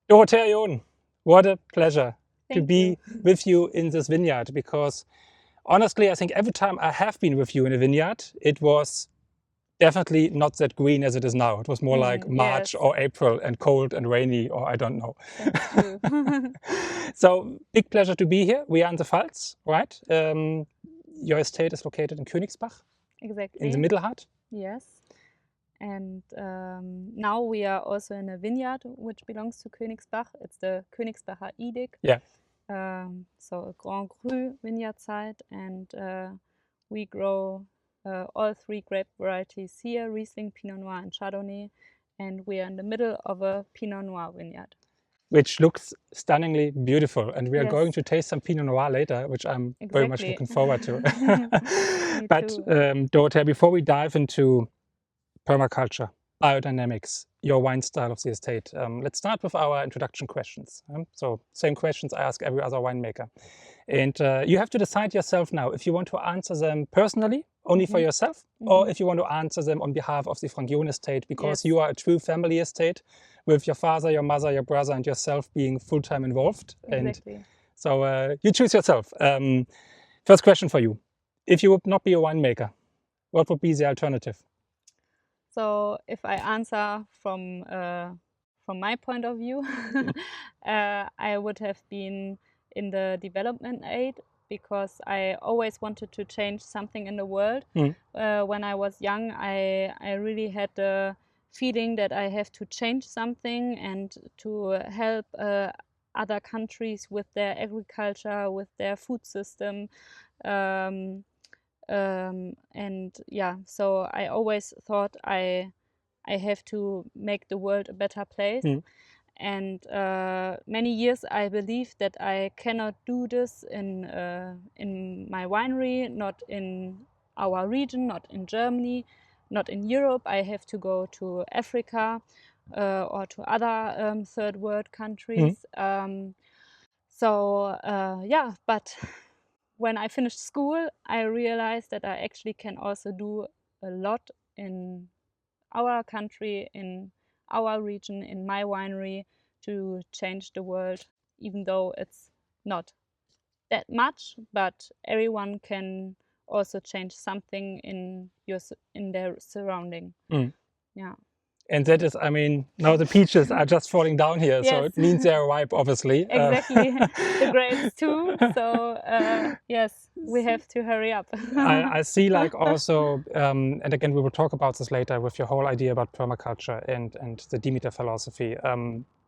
Dorothea, what a pleasure to Thank be you. with you in this vineyard, because honestly, I think every time I have been with you in a vineyard, it was definitely not that green as it is now. It was more like March Yes, or April and cold and rainy, or I don't know. that's true. So big pleasure to be here. We are in the Pfalz, right? Your estate is located in Königsbach, in the Exactly. Mittelhart. Yes. And now we are also in a vineyard which belongs to Königsbach. It's the Königsbacher Edict. Yeah. So a Grand Cru vineyard site, and we grow all three grape varieties here: Riesling, Pinot Noir, and Chardonnay. And we are in the middle of a Pinot Noir vineyard, Which looks stunningly beautiful. And we are Yes. going to taste some Pinot Noir later, which I'm very much Exactly. looking forward to. Me But too. Dorothea, before we dive into permaculture, biodynamics, your wine style of the estate, let's start with our introduction questions. So same questions I ask every other winemaker. And you have to decide yourself now if you want to answer them personally, only for yourself, or if you want to answer them on behalf of the Frangione estate, because Yes. you are a true family estate with your father, your mother, your brother, and yourself being full-time involved. Exactly. And so you choose yourself. First question for you. If you would not be a winemaker, what would be the alternative? So if I answer from my point of view, I would have been in the development aid, because I always wanted to change something in the world. When I was young, I really had the feeling that I have to change something and to help other countries with their agriculture, with their food system. And yeah, so I always thought I have to make the world a better place. And many years I believed that I cannot do this in my winery, not in our region, not in Germany, not in Europe. I have to go to Africa or to other third world countries. Yeah, but when I finished school, I realized that I actually can also do a lot in our country, in our region, in my winery, to change the world, even though it's not that much, but everyone can also change something in their surrounding. Yeah. And that is, I mean, now the peaches are just falling down here, so Yes. it means they're ripe, obviously. Exactly. The grapes too. So yes, we have to hurry up. I see, like, also, and again, we will talk about this later with your whole idea about permaculture and the Demeter philosophy.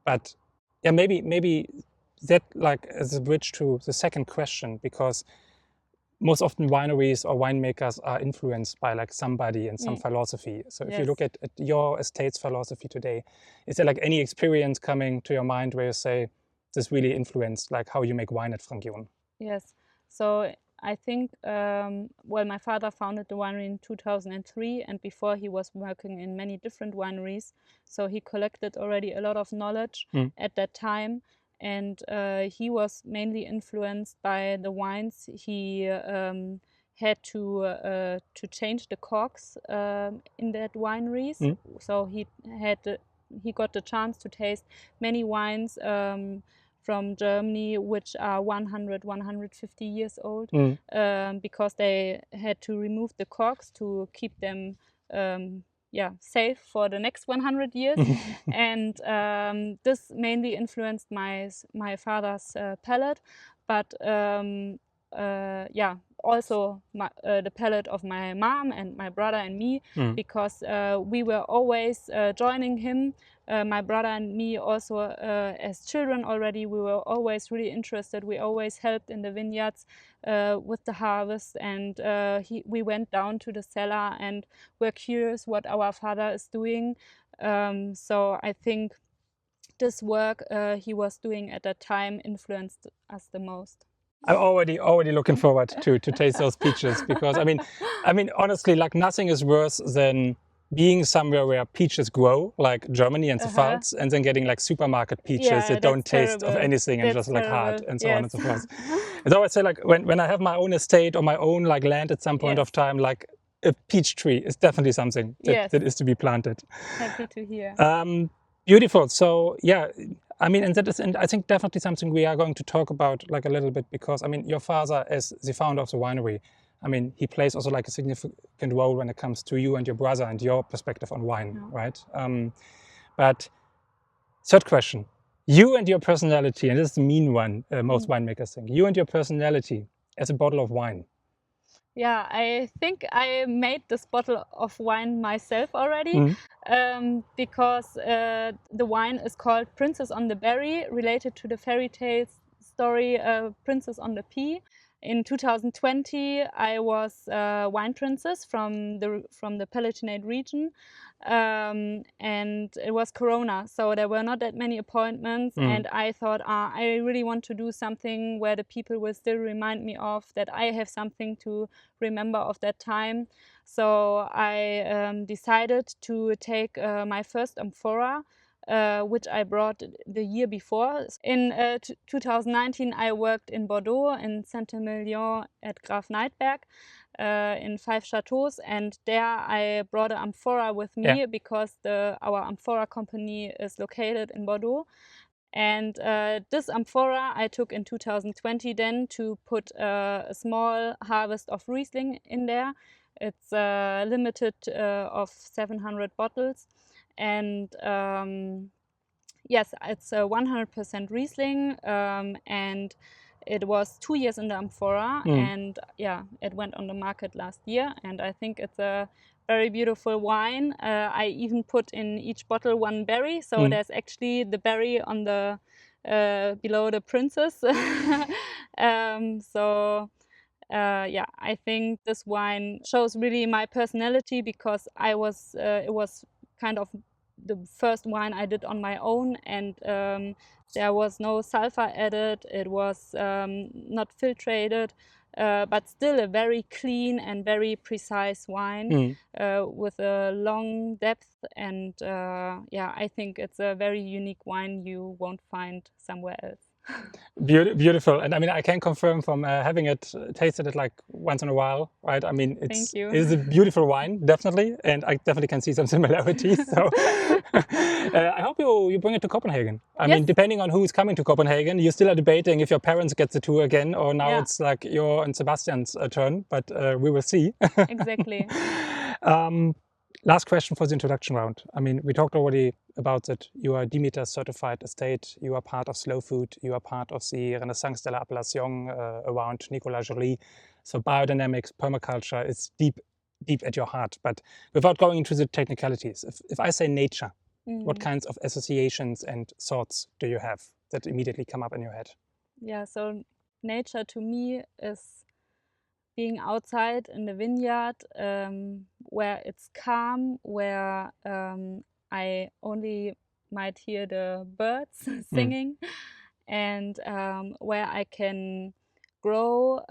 But yeah, maybe that, like, as a bridge to the second question, because most often wineries or winemakers are influenced by like somebody and some philosophy. So if you look at your estate's philosophy today, is there like any experience coming to your mind where you say this really influenced like how you make wine at Frangione? Yes. So I think, well, my father founded the winery in 2003, and before he was working in many different wineries. So he collected already a lot of knowledge at that time. And he was mainly influenced by the wines he had to change the corks in that wineries. So he got the chance to taste many wines from Germany, which are 100, 150 years old, because they had to remove the corks to keep them safe for the next 100 years. And this mainly influenced my father's palate, but also the palate of my mom and my brother and me, because we were always joining him. My brother and me also, as children already, we were always really interested. We always helped in the vineyards with the harvest, and we went down to the cellar and were curious what our father is doing. So I think this work he was doing at that time influenced us the most. I'm already looking forward to taste those peaches, because I mean honestly, like, nothing is worse than being somewhere where peaches grow, like Germany and the Pfalz, and then getting like supermarket peaches that don't taste of anything and just like hard and so on and so forth. And so I say, like, when I have my own estate or my own like land at some point of time, like, a peach tree is definitely something that is to be planted. Happy to hear. Beautiful. So yeah, I mean, and that is, and I think definitely something we are going to talk about like a little bit, because I mean, your father, as the founder of the winery, I mean, he plays also like a significant role when it comes to you and your brother and your perspective on wine, right? But third question, you and your personality, and this is the mean one, most winemakers think, you and your personality as a bottle of wine. Yeah, I think I made this bottle of wine myself already, because the wine is called Princess on the Berry, related to the fairy tale story Princess on the Pea. In 2020, I was wine princess from the Palatinate region, and it was Corona, so there were not that many appointments. And I thought, I really want to do something where the people will still remind me of that I have something to remember of that time. So I decided to take my first amphora, which I brought the year before. In 2019, I worked in Bordeaux, in Saint-Emilion at Graf Neidberg, in 5 chateaus, and there I brought an amphora with me because our amphora company is located in Bordeaux. And this amphora I took in 2020 then to put a small harvest of Riesling in there. It's limited of 700 bottles. And yes, it's a 100% Riesling, and it was 2 years in the amphora, and yeah, it went on the market last year, and I think it's a very beautiful wine. I even put in each bottle one berry, so there's actually the berry on the below the princess. Yeah, I think this wine shows really my personality, because it was kind of the first wine I did on my own, and there was no sulfur added. It was not filtrated, but still a very clean and very precise wine with a long depth. And yeah, I think it's a very unique wine you won't find somewhere else. Beautiful. And I mean, I can confirm from having it tasted it like once in a while, right? I mean, Thank you. it is a beautiful wine, definitely, and I definitely can see some similarities. So I hope you bring it to Copenhagen. I mean, depending on who's coming to Copenhagen, you still are debating if your parents get the tour again, or now it's like your and Sebastian's turn, but we will see. Exactly. Last question for the introduction round. I mean, we talked already about that you are Demeter certified estate, you are part of Slow Food, you are part of the Renaissance de l'Appellation around Nicolas Joly. So biodynamics, permaculture is deep at your heart. But without going into the technicalities, if I say nature, what kinds of associations and thoughts do you have that immediately come up in your head? Yeah, so nature to me is being outside in the vineyard, where it's calm, where I only might hear the birds singing, and where I can grow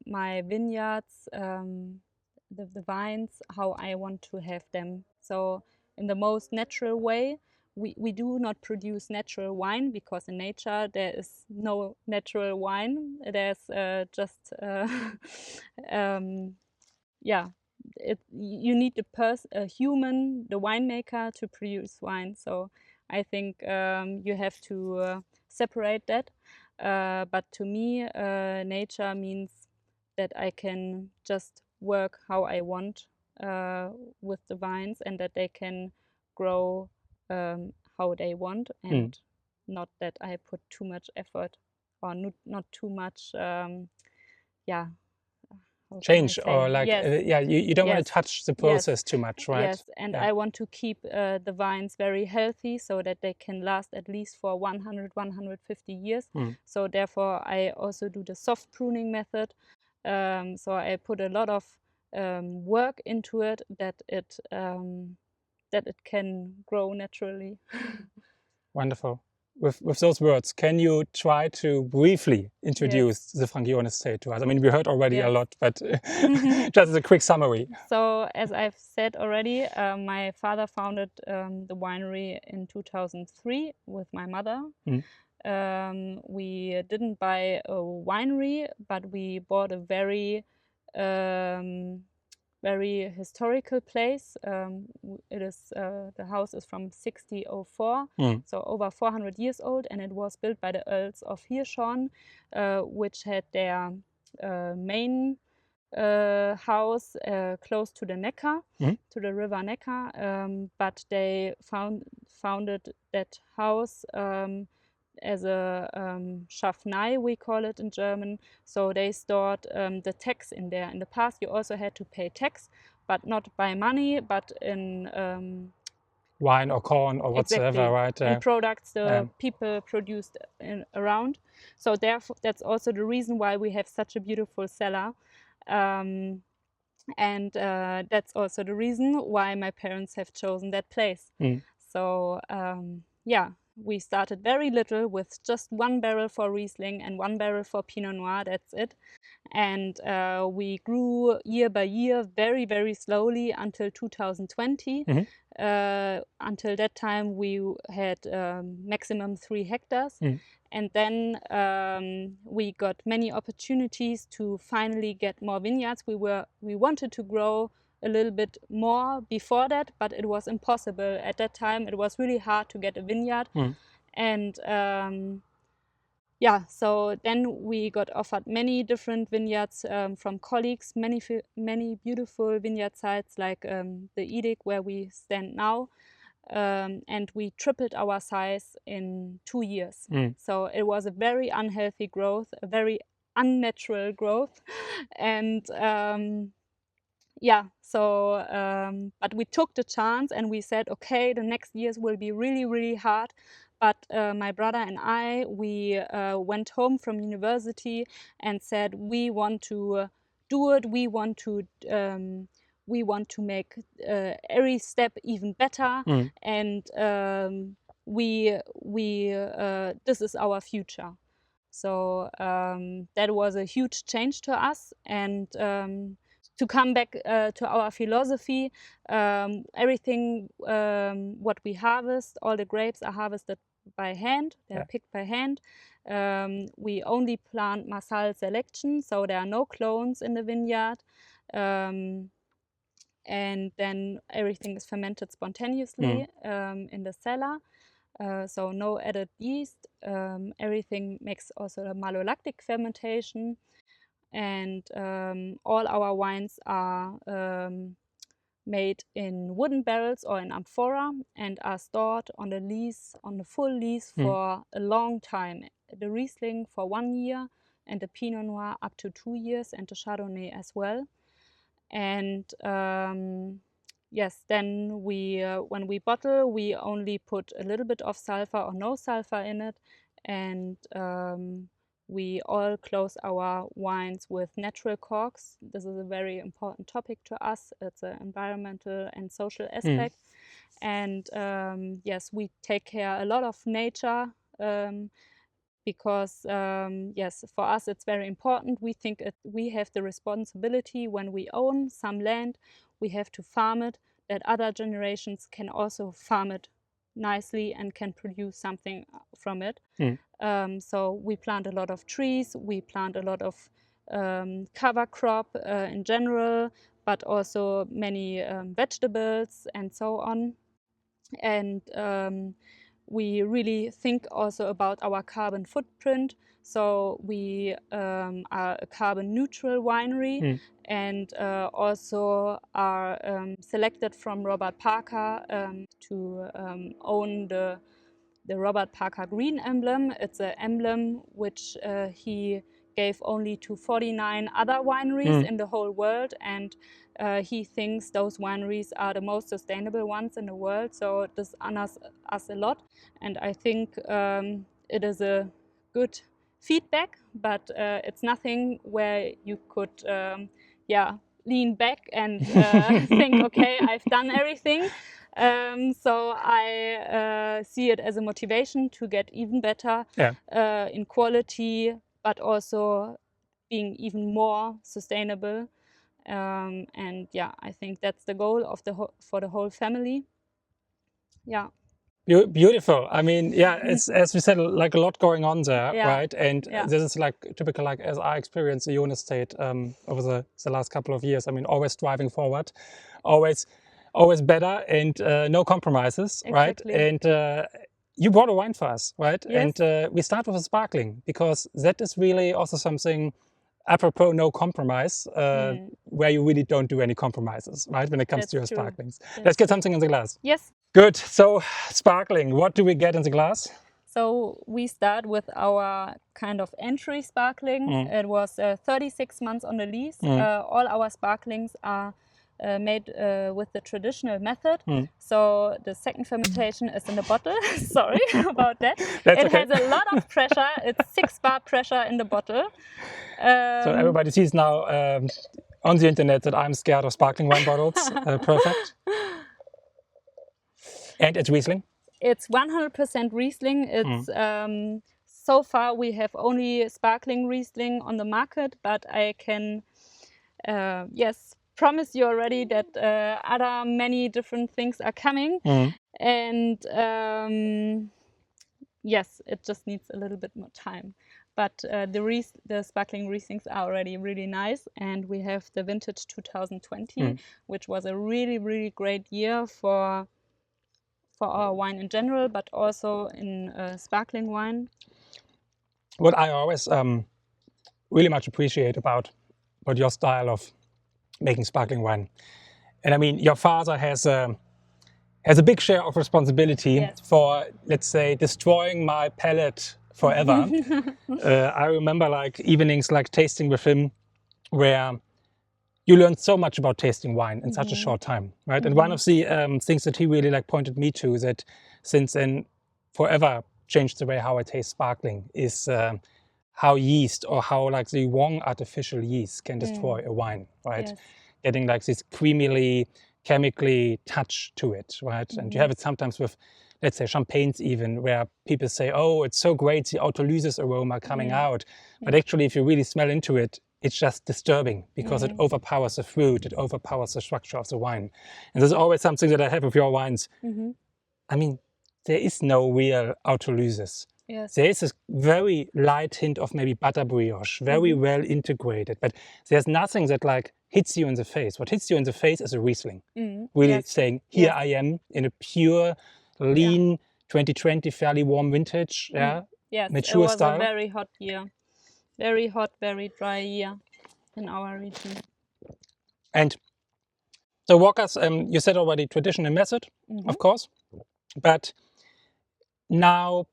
my vineyards, the vines, how I want to have them. So in the most natural way. We do not produce natural wine, because in nature there is no natural wine. There's just yeah, you need a human, the winemaker, to produce wine. So I think you have to separate that. But to me, nature means that I can just work how I want with the vines, and that they can grow how they want, and not that I put too much effort, or not too much yeah, change, or like yeah, you don't want to touch the process too much, right? Yes, and I want to keep the vines very healthy, so that they can last at least for 100-150 years. So therefore I also do the soft pruning method. So I put a lot of work into it, that it can grow naturally. Wonderful. With those words, can you try to briefly introduce the Frangione estate to us? I mean, we heard already a lot, but just as a quick summary. So as I've said already, my father founded the winery in 2003 with my mother. We didn't buy a winery, but we bought a very very historical place. It is the house is from 1604, so over 400 years old, and it was built by the Earls of Hirschhorn, which had their main house close to the Neckar, to the river Neckar, but they founded that house as a Schaffnei, we call it in German. So they stored the tax in there. In the past, you also had to pay tax, but not by money, but in wine or corn or whatsoever, exactly, right? in products the people produced around. So therefore, that's also the reason why we have such a beautiful cellar. And that's also the reason why my parents have chosen that place. So yeah, we started very little with just 1 barrel for Riesling and 1 barrel for Pinot Noir, that's it. And we grew year by year very, very slowly until 2020. Until that time, we had maximum 3 hectares. And then we got many opportunities to finally get more vineyards. We wanted to grow a little bit more before that, but it was impossible. At that time, it was really hard to get a vineyard. And yeah, so then we got offered many different vineyards from colleagues, many beautiful vineyard sites like the Edic where we stand now. And we tripled our size in 2 years. So it was a very unhealthy growth, a very unnatural growth. And yeah, so, but we took the chance and we said, okay, the next years will be really, really hard. But my brother and I, we went home from university and said, we want to do it. We want to make every step even better. And this is our future. So that was a huge change to us. And to come back to our philosophy, everything what we harvest, all the grapes are harvested by hand. They're picked by hand. We only plant Marsal selection, so there are no clones in the vineyard. And then everything is fermented spontaneously in the cellar. So no added yeast. Everything makes also a malolactic fermentation. And all our wines are made in wooden barrels or in amphora and are stored on the full lease for a long time. The Riesling for 1 year and the Pinot Noir up to 2 years and the Chardonnay as well. And yes, then when we bottle, we only put a little bit of sulfur or no sulfur in it. And we all close our wines with natural corks. This is a very important topic to us. It's an environmental and social aspect. And yes, we take care a lot of nature because yes, for us it's very important. We think we have the responsibility when we own some land, we have to farm it, that other generations can also farm it nicely and can produce something from it. So we plant a lot of trees, we plant a lot of cover crop in general, but also many vegetables and so on. And we really think also about our carbon footprint. So we are a carbon neutral winery and also are selected from Robert Parker to own the Robert Parker green emblem. It's an emblem which he gave only to 49 other wineries in the whole world, and he thinks those wineries are the most sustainable ones in the world. So this honors us a lot, and I think it is a good feedback, but it's nothing where you could lean back and think, okay, I've done everything. So I see it as a motivation to get even better in quality, but also being even more sustainable. And yeah, I think that's the goal of for the whole family. Yeah. Beautiful. I mean, yeah, it's as we said, like a lot going on there, Yeah. right? And Yeah. this is like typical, like as I experienced the Jonas estate over the last couple of years. I mean, always striving forward, always better, and no compromises, right? Exactly. And you brought a wine for us, right? Yes. And we start with a sparkling because that is really also something apropos no compromise, where you really don't do any compromises, right? When it comes That's to your true. sparklings. That's Let's get true. something in the glass. Yes. Good. So sparkling, what do we get in the glass? So we start with our kind of entry sparkling. It was 36 months on the lease. All our sparklings are made with the traditional method. So the second fermentation is in the bottle. Sorry about that. That's it okay. has a lot of pressure. It's 6 bar pressure in the bottle. So everybody sees now on the internet that I'm scared of sparkling wine bottles. Perfect. And it's Riesling? It's 100% Riesling. It's so far we have only sparkling Riesling on the market, but I can yes promise you already that other many different things are coming. And yes, it just needs a little bit more time. But the sparkling Rieslings are already really nice, and we have the vintage 2020, which was a really, really great year for our wine in general, but also in sparkling wine. What I always really much appreciate about your style of making sparkling wine, and I mean, your father has a big share of responsibility for, let's say, destroying my palate forever. I remember like evenings like tasting with him where you learn so much about tasting wine in such a short time, right? And one of the things that he really like pointed me to that since then forever changed the way how I taste sparkling is how yeast or how like the wrong artificial yeast can destroy a wine, right? Yes. Getting like this creamily, chemically touch to it, right? And you have it sometimes with, let's say, champagnes even, where people say, oh, it's so great, the autolysis aroma coming out. But actually, if you really smell into it, it's just disturbing because it overpowers the fruit, it overpowers the structure of the wine. And this is always something that I have with your wines. I mean, there is no real autolysis. Yes. There is a very light hint of maybe butter brioche, very well integrated, but there's nothing that like hits you in the face. What hits you in the face is a Riesling. Really saying, here I am in a pure, lean, 2020, fairly warm vintage, Yes, mature it was style. a very hot year. Very hot, very dry year in our region. And so walk us, you said already traditional method, of course, but now,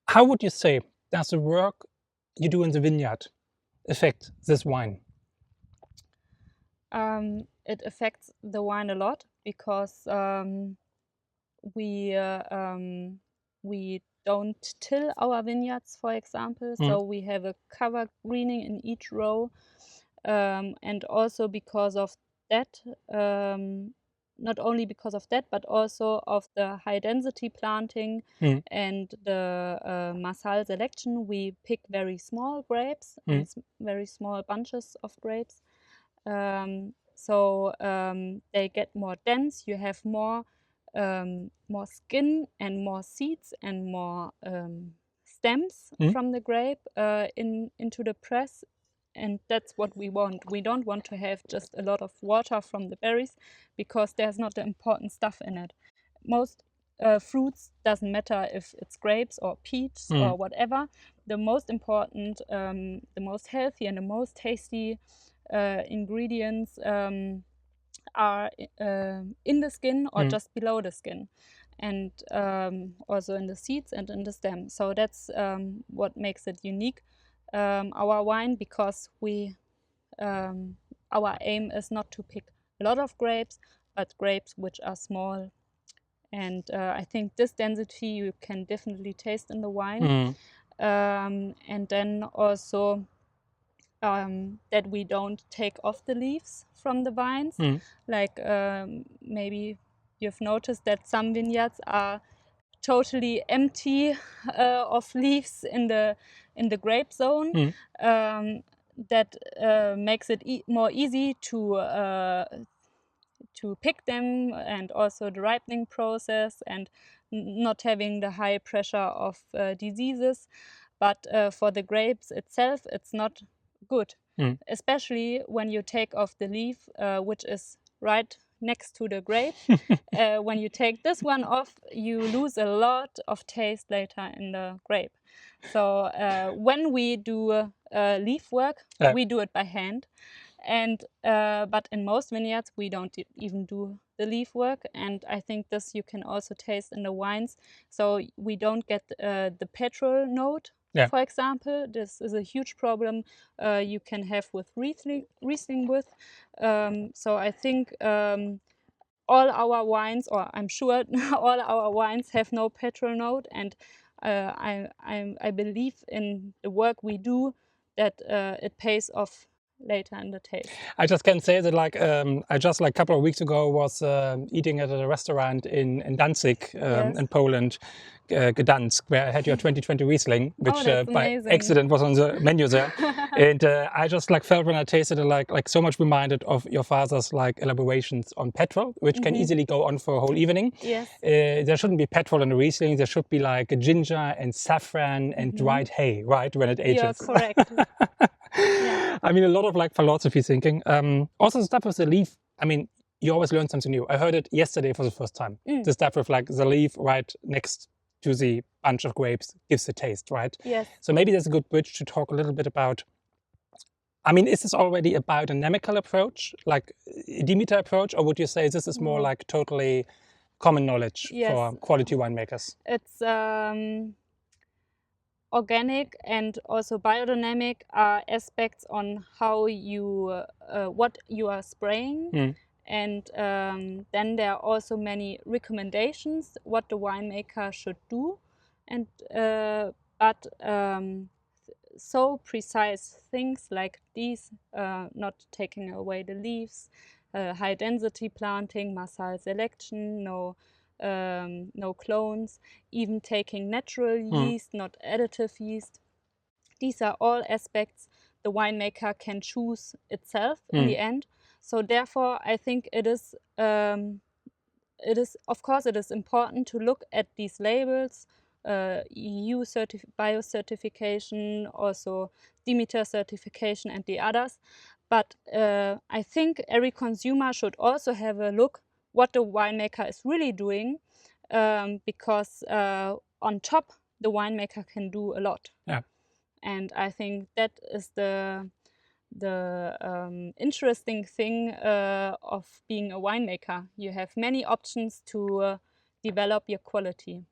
how would you say, does the work you do in the vineyard affect this wine? It affects the wine a lot because we don't till our vineyards, for example. So we have a cover greening in each row, and also because of that, not only because of that, but also of the high density planting and the Massal selection, we pick very small grapes and very small bunches of grapes. So they get more dense. You have more skin and more seeds and more stems from the grape into the press, and that's what we want. We don't want to have just a lot of water from the berries because there's not the important stuff in it. Most fruits, doesn't matter if it's grapes or peach or whatever. The most important, the most healthy and the most tasty ingredients are in the skin or just below the skin, and also in the seeds and in the stem. So that's what makes it unique, our wine, because our aim is not to pick a lot of grapes, but grapes which are small. And I think this density you can definitely taste in the wine. And then also that we don't take off the leaves from the vines. Like maybe you've noticed that some vineyards are totally empty of leaves in the grape zone. That makes it more easy to pick them, and also the ripening process, and not having the high pressure of diseases. But for the grapes itself, it's not good, especially when you take off the leaf, which is right next to the grape. When you take this one off, you lose a lot of taste later in the grape. So when we do leaf work, we do it by hand. And but in most vineyards, we don't even do the leaf work. And I think this you can also taste in the wines. So we don't get the petrol note. For example, this is a huge problem you can have with Riesling with. So I think all our wines, or I'm sure all our wines, have no petrol note, and I believe in the work we do that it pays off later in the taste. I just can say that I just a couple of weeks ago was eating at a restaurant in Danzig in Poland, Gdansk, where I had your 2020 Riesling, which by accident was on the menu there. And I just felt when I tasted it so much reminded of your father's elaborations on petrol, which can easily go on for a whole evening. There shouldn't be petrol in the Riesling. There should be ginger and saffron and dried hay, right, when it ages. You're correct. I mean, a lot of philosophy thinking. Also, the stuff with the leaf. I mean, you always learn something new. I heard it yesterday for the first time. The stuff with the leaf right next to the bunch of grapes gives the taste, right? Yes. So maybe there's a good bridge to talk a little bit about. I mean, is this already a biodynamical approach, like a Demeter approach, or would you say this is more totally common knowledge for quality winemakers? It's organic and also biodynamic are aspects on how you what you are spraying, and then there are also many recommendations what the winemaker should do, and but so precise things like these, not taking away the leaves, high density planting, massal selection, no clones, even taking natural yeast, not additive yeast. These are all aspects the winemaker can choose itself in the end. So therefore, I think it is of course it is important to look at these labels, EU biocertification, also Demeter certification, and the others. But I think every consumer should also have a look what the winemaker is really doing, because on top the winemaker can do a lot. And I think that is the interesting thing of being a winemaker. You have many options to develop your quality.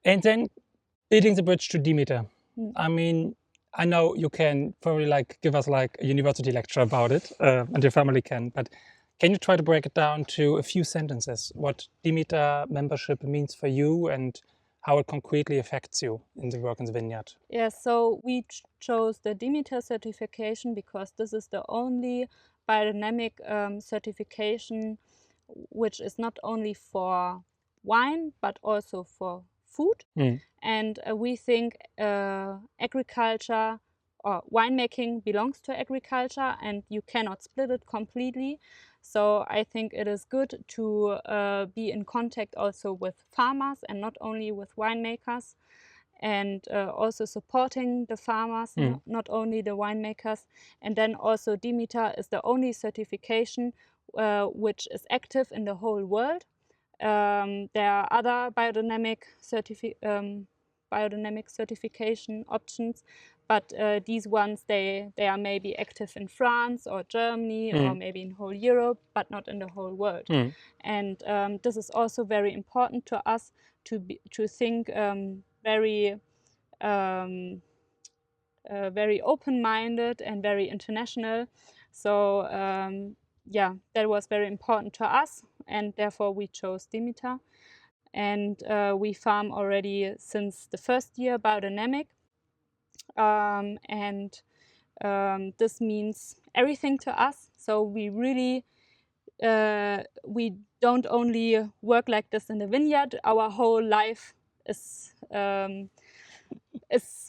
And then building the bridge to Demeter. I mean, I know you can probably give us a university lecture about it, and your family can, but can you try to break it down to a few sentences, what Demeter membership means for you and how it concretely affects you in the work in the vineyard? Yes, so we chose the Demeter certification because this is the only biodynamic certification which is not only for wine but also for food. And we think agriculture or winemaking belongs to agriculture, and you cannot split it completely. So I think it is good to be in contact also with farmers and not only with winemakers, and also supporting the farmers, not only the winemakers. And then also Demeter is the only certification which is active in the whole world. There are other biodynamic certification options, but these ones, they are maybe active in France or Germany or maybe in whole Europe, but not in the whole world. And this is also very important to us to think very open-minded and very international. So yeah, that was very important to us, and therefore we chose Demeter. And we farm already since the first year biodynamic, and this means everything to us. So we really we don't only work like this in the vineyard. Our whole life is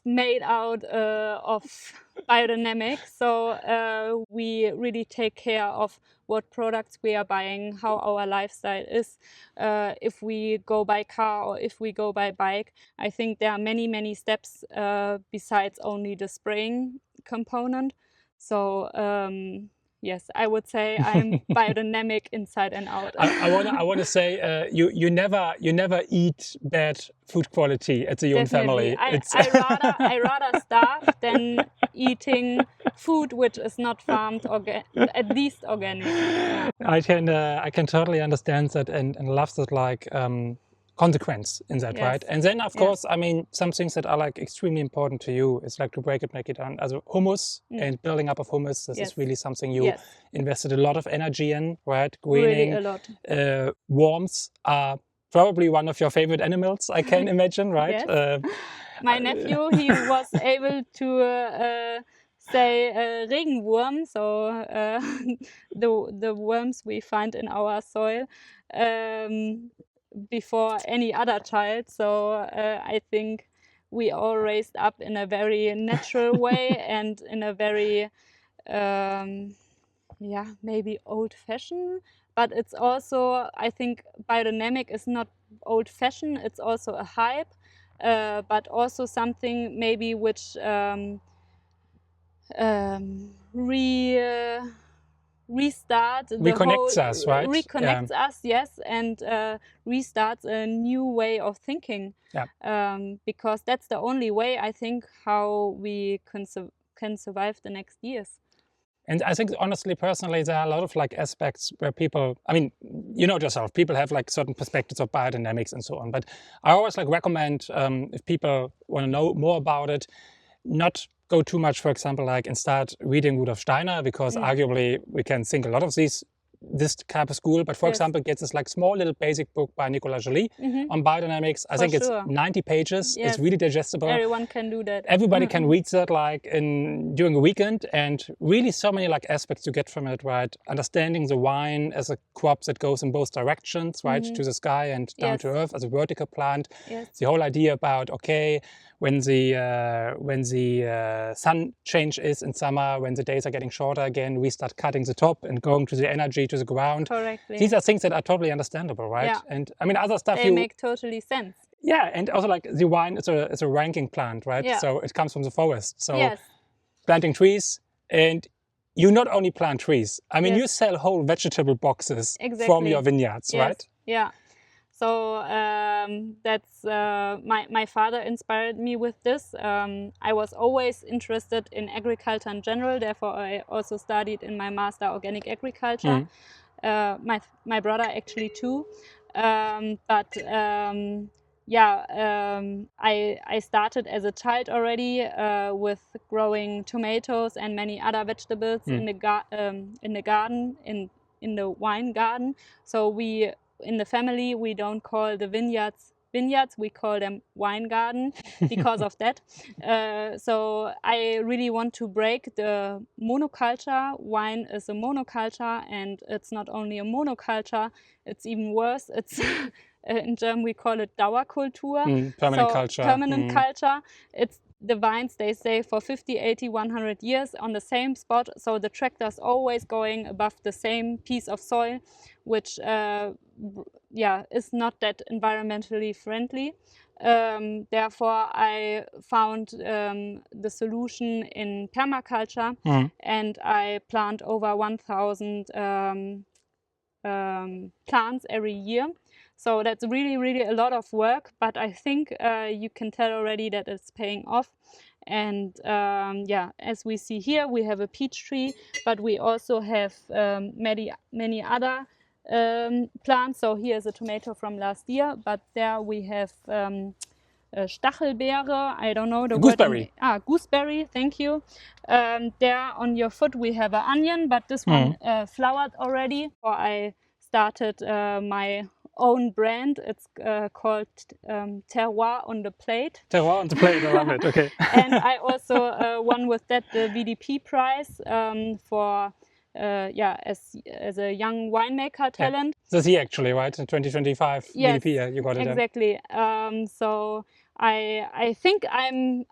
made out of biodynamic. So we really take care of what products we are buying, how our lifestyle is, if we go by car or if we go by bike. I think there are many steps besides only the spraying component. So yes, I would say I'm biodynamic inside and out. I want to say you never eat bad food quality at the Jun family. I rather starve than eating food which is not farmed at least organic. Yeah. I can totally understand that and love that like consequence in that, right? And then of course, I mean, some things that are like extremely important to you is like to break it, make it down. Also hummus and building up of hummus. This is really something you invested a lot of energy in, right? Greening, really a lot. Worms are probably one of your favorite animals, I can imagine, right? Yes. My nephew, he was able to say Regenwurm, so the worms we find in our soil, before any other child. So I think we all raised up in a very natural way and in a very maybe old-fashioned, but it's also, I think biodynamic is not old-fashioned, it's also a hype, but also something maybe which reconnects us, right? Reconnects us, yes, and restarts a new way of thinking. Because that's the only way, I think, how we can survive the next years. And I think, honestly, personally, there are a lot of like aspects where people, I mean, you know yourself, people have like certain perspectives of biodynamics and so on. But I always like recommend, if people want to know more about it, not go too much, for example, like and start reading Rudolf Steiner, because arguably we can think a lot of this type of school, but for example, get this like small little basic book by Nicolas Joly on biodynamics. I think it's 90 pages. It's really digestible. Everyone can do that. Everybody can read that like during a weekend, and really so many like aspects you get from it, right? Understanding the wine as a crop that goes in both directions, right? To the sky and down to earth as a vertical plant. The whole idea about, okay, when the sun change is in summer, when the days are getting shorter again, we start cutting the top and going to the energy to the ground. Correctly. These are things that are totally understandable, right? Yeah. And I mean, other stuff they make totally sense. Yeah, and also like the wine is a ranking plant, right? Yeah. So it comes from the forest. So planting trees, and you not only plant trees. I mean, you sell whole vegetable boxes from your vineyards, right? Yeah. So that's my father inspired me with this. I was always interested in agriculture in general. Therefore, I also studied in my master organic agriculture. My brother actually too. I started as a child already with growing tomatoes and many other vegetables in the garden, in the wine garden. So in the family, we don't call the vineyards, we call them wine garden because of that. So I really want to break the monoculture. Wine is a monoculture, and it's not only a monoculture, it's even worse. It's in German we call it Dauerkultur, permanent culture. Permanent culture. It's the vines, they stay for 50, 80, 100 years on the same spot. So the tractor's always going above the same piece of soil, which is not that environmentally friendly. Therefore, I found the solution in permaculture, and I plant over 1,000 plants every year. So that's really a lot of work, but I think you can tell already that it's paying off. And as we see here, we have a peach tree, but we also have many other plants. So here's a tomato from last year, but there we have Stachelbeere, I don't know the gooseberry. word. Gooseberry, thank you. There on your foot we have an onion, but this one flowered already. Or I started my own brand. It's called Terroir on the Plate. Terroir on the Plate, I love it, okay. And I also won with that the VDP prize for as a young winemaker talent. This year actually, right? In 2025 VDP, you got it. Exactly. So I think I'm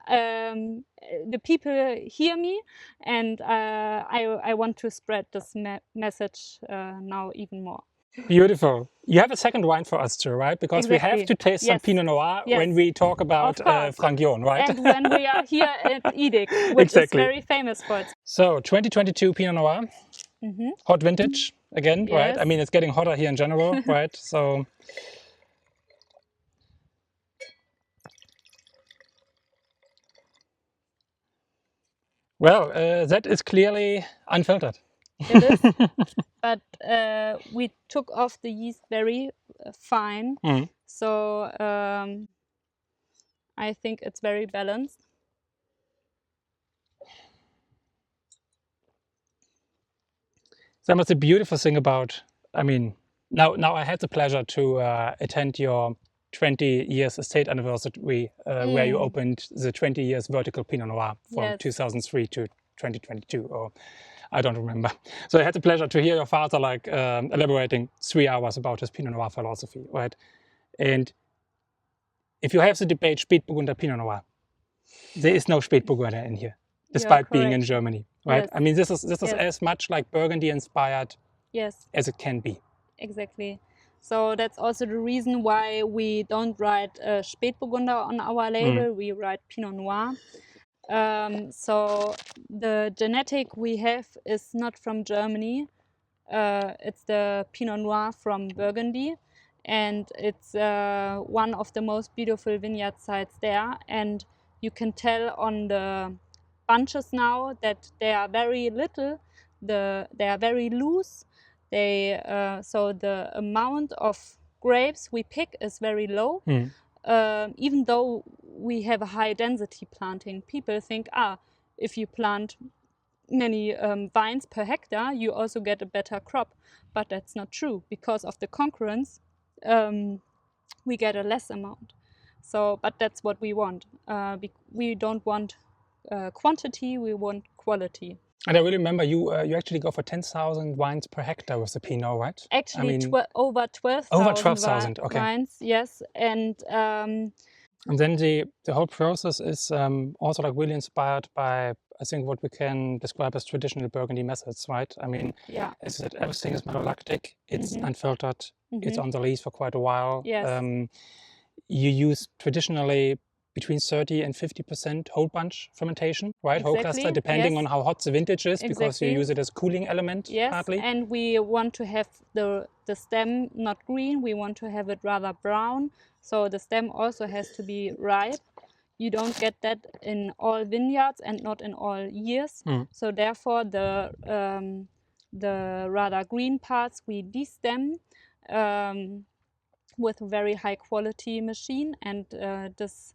the people hear me, and I want to spread this message now even more. Beautiful. You have a second wine for us too, right? Because we have Exactly. to taste some Yes. Pinot Noir Yes. when we talk about Of course. Frangion, right? And when we are here at Edict, which is Exactly. very famous for its. So 2022 Pinot Noir, hot vintage again, right? Yes. I mean, it's getting hotter here in general, right? So well, that is clearly unfiltered. It is, but we took off the yeast very fine, so I think it's very balanced. That was the beautiful thing about, I mean, now I had the pleasure to attend your 20 years estate anniversary where you opened the 20 years vertical Pinot Noir from Yes. 2003 to 2022, or I don't remember. So I had the pleasure to hear your father like elaborating 3 hours about his Pinot Noir philosophy, right? And if you have the debate Spätburgunder Pinot Noir, there is no Spätburgunder in here, despite being in Germany, right? Yes. I mean, this is Yes. as much like Burgundy inspired Yes. as it can be. Exactly. So that's also the reason why we don't write Spätburgunder on our label. We write Pinot Noir. So the genetic we have is not from Germany. It's the Pinot Noir from Burgundy, and it's one of the most beautiful vineyard sites there. And you can tell on the bunches now that they are very little. They are very loose. So the amount of grapes we pick is very low. Even though we have a high density planting, people think, if you plant many vines per hectare, you also get a better crop. But that's not true. Because of the concurrence, we get a less amount. So, but that's what we want. We don't want quantity, we want quality. And I really remember you actually go for 10,000 wines per hectare with the Pinot, right? Actually, I mean, over 12,000 over 12,000, okay. wines, yes. And then the whole process is also like really inspired by, I think, what we can describe as traditional Burgundy methods, right? I mean, as I said, everything is malolactic, it's unfiltered, it's on the lees for quite a while. Yes. You use traditionally between 30 and 50% whole bunch fermentation, right? Whole cluster, depending on how hot the vintage is, because you use it as cooling element partly. And we want to have the stem not green, we want to have it rather brown. So the stem also has to be ripe. You don't get that in all vineyards and not in all years. So therefore the rather green parts we destem with a very high quality machine, and this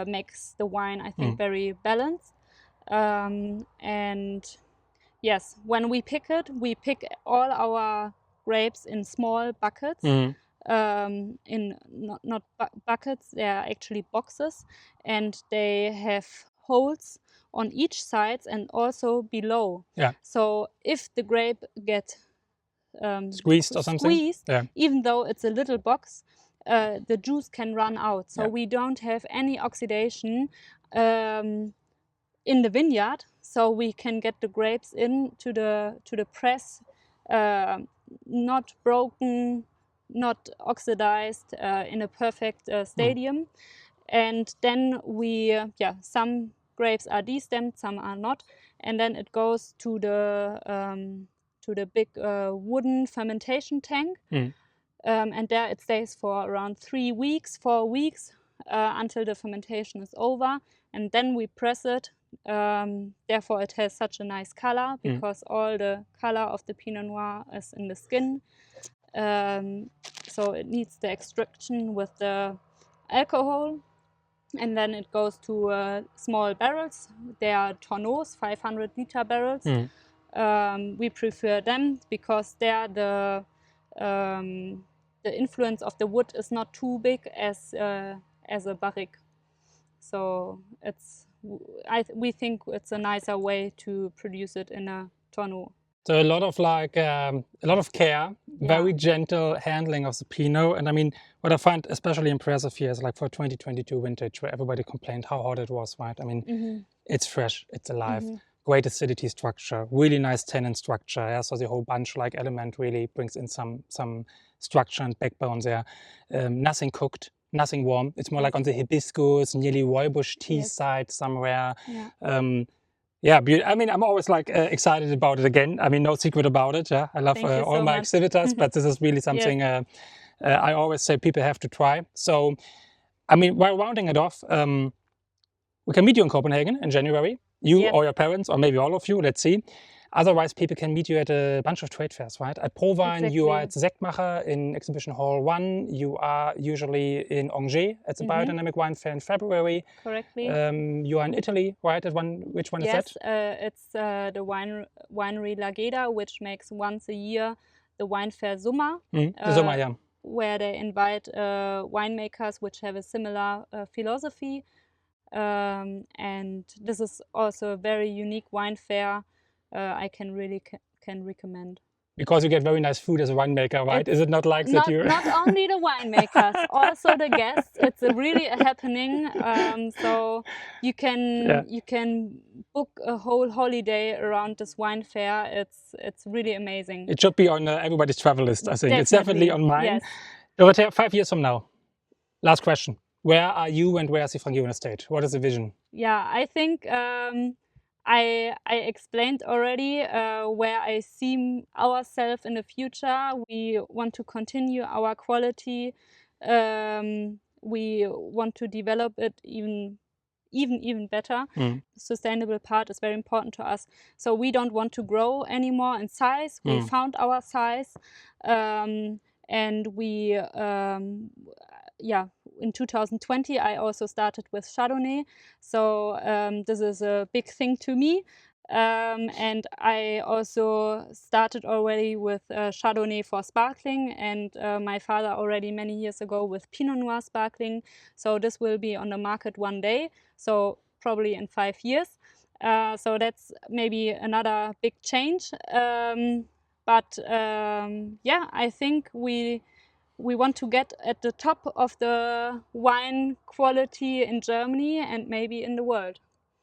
makes the wine, I think, very balanced. And yes, when we pick it, we pick all our grapes in small buckets. In not buckets, they are actually boxes, and they have holes on each side and also below. So if the grape gets squeezed or something, even though it's a little box, the juice can run out. So we don't have any oxidation in the vineyard, so we can get the grapes into the press, not broken, not oxidized, in a perfect stadium. And then we, some grapes are destemmed, some are not, and then it goes to the big wooden fermentation tank, and there it stays for around 3 weeks, 4 weeks, until the fermentation is over, and then we press it. Therefore it has such a nice color, because all the color of the Pinot Noir is in the skin. So it needs the extraction with the alcohol, and then it goes to small barrels. They are tonneaus, 500-liter barrels. We prefer them because the influence of the wood is not too big as a barrique. So we think it's a nicer way to produce it in a tonneau. So a lot of care, very gentle handling of the Pinot. And I mean, what I find especially impressive here is like for 2022 vintage, where everybody complained how hot it was, right? I mean, it's fresh, it's alive, great acidity structure, really nice tannin structure. Yeah? So the whole bunch-like element really brings in some structure and backbone there. Nothing cooked, nothing warm. It's more like on the hibiscus, nearly rooibos tea side somewhere. Yeah, I mean, I'm always like excited about it again. I mean, no secret about it. Yeah, I love all my exhibitors, but this is really something I always say people have to try. So, I mean, while rounding it off, we can meet you in Copenhagen in January. You or your parents, or maybe all of you. Let's see. Otherwise, people can meet you at a bunch of trade fairs, right? At ProWein, you are at Sektmacher in Exhibition Hall 1. You are usually in Angers at the Biodynamic Wine Fair in February. Correctly. You are in Italy, right? Which one is that? Yes, it's the winery Lageda, which makes once a year the wine fair Summer. The Summer, yeah. Where they invite winemakers which have a similar philosophy. And this is also a very unique wine fair. I can recommend. Because you get very nice food as a winemaker, right? Is it not like that you... Not only the winemakers, also the guests. It's really a happening. So you can book a whole holiday around this wine fair. It's really amazing. It should be on everybody's travel list, I think. Definitely. It's definitely on mine. Yes. Dorothea, 5 years from now, last question. Where are you and where is the Frangion estate? What is the vision? Yeah, I think I explained already where I see ourselves in the future. We want to continue our quality. We want to develop it even better. The sustainable part is very important to us. So we don't want to grow anymore in size. We found our size, and we in 2020 I also started with Chardonnay. So this is a big thing to me. And I also started already with Chardonnay for sparkling, and my father already many years ago with Pinot Noir sparkling. So this will be on the market one day, so probably in 5 years. So that's maybe another big change. But I think we want to get at the top of the wine quality in Germany and maybe in the world.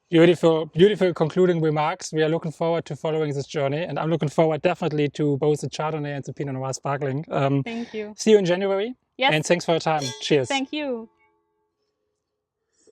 Beautiful, beautiful concluding remarks. We are looking forward to following this journey, and I'm looking forward definitely to both the Chardonnay and the Pinot Noir sparkling. Thank you. See you in January. Yes. And thanks for your time. Cheers. Thank you.